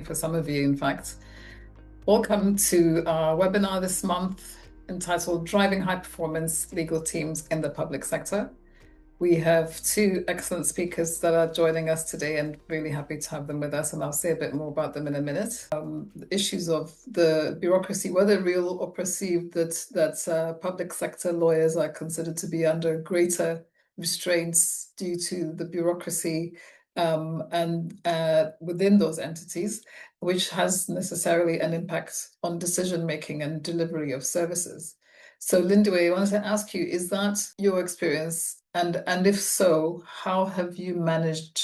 for some of you, in fact. Welcome to our webinar this month entitled Driving High Performance Legal Teams in the Public Sector. We have two excellent speakers that are joining us today, and really happy to have them with us, and I'll say a bit more about them in a minute. The issues of the bureaucracy, whether real or perceived, that public sector lawyers are considered to be under greater restraints due to the bureaucracy and within those entities, which has necessarily an impact on decision-making and delivery of services. So Lindiwe, I wanted to ask you, is that your experience? And if so, how have you managed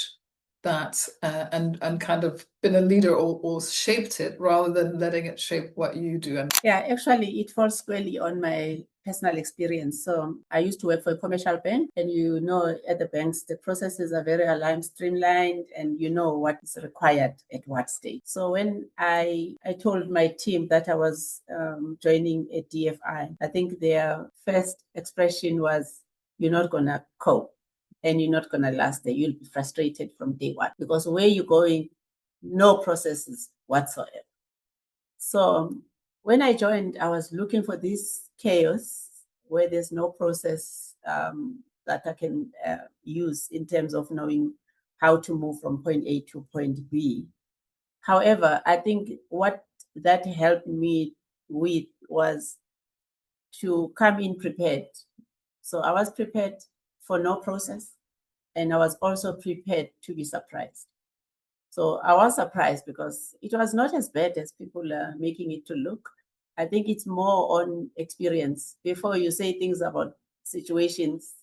that and kind of been a leader or shaped it rather than letting it shape what you do? Yeah, actually, it falls squarely on my personal experience. So I used to work for a commercial bank, and at the banks, the processes are very aligned, streamlined, and you know what is required at what stage. So when I told my team that I was joining a DFI, I think their first expression was, "You're not going to cope and you're not going to last there. You'll be frustrated from day one because where you're going, no processes whatsoever." So when I joined, I was looking for this chaos where there's no process that I can use in terms of knowing how to move from point A to point B. However, I think what that helped me with was to come in prepared. So I was prepared for no process, and I was also prepared to be surprised. So I was surprised because it was not as bad as people are making it to look. I think it's more on experience. Before you say things about situations,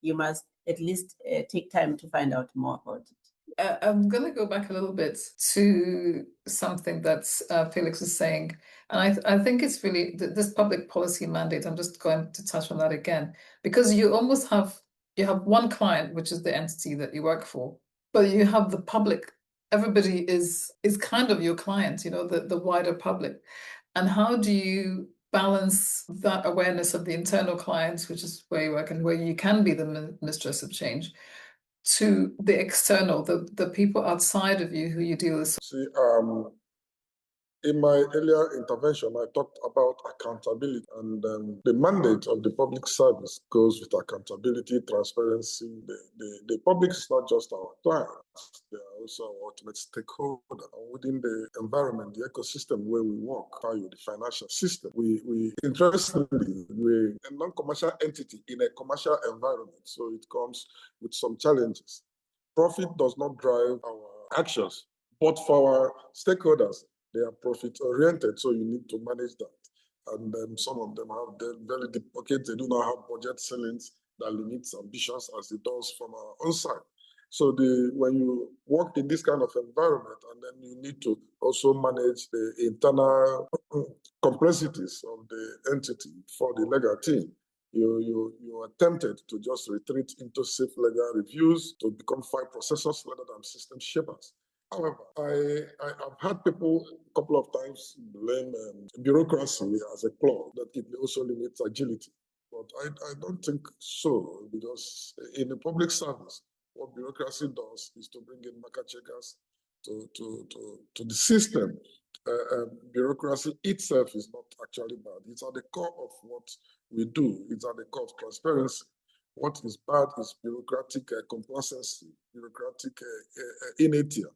you must at least take time to find out more about it. I'm going to go back a little bit to something that Felix was saying. And I think it's really this public policy mandate. I'm just going to touch on that again, because you almost have one client, which is the entity that you work for, but you have the public. Everybody is kind of your client, the wider public. And how do you balance that awareness of the internal clients, which is where you work and where you can be the mistress of change, to the external, the people outside of you who you deal with? See, in my earlier intervention, I talked about accountability, and the mandate of the public service goes with accountability, transparency. The public is not just our clients, they are also our ultimate stakeholder. Within the environment, the ecosystem where we work, the financial system, interestingly, we're a non-commercial entity in a commercial environment, so it comes with some challenges. Profit does not drive our actions, but for our stakeholders, they are profit-oriented, so you need to manage that. And some of them have very deep pockets. They do not have budget ceilings that limits ambitions as it does from our own side. So when you work in this kind of environment, and then you need to also manage the internal complexities of the entity for the legal team. You are tempted to just retreat into safe legal reviews to become file processors rather than system shapers. However, I've had people a couple of times blame bureaucracy as a claw, that it also limits agility. But I don't think so, because in the public service, what bureaucracy does is to bring in market checkers to the system. Bureaucracy itself is not actually bad. It's at the core of what we do. It's at the core of transparency. What is bad is bureaucratic complacency, bureaucratic inertia.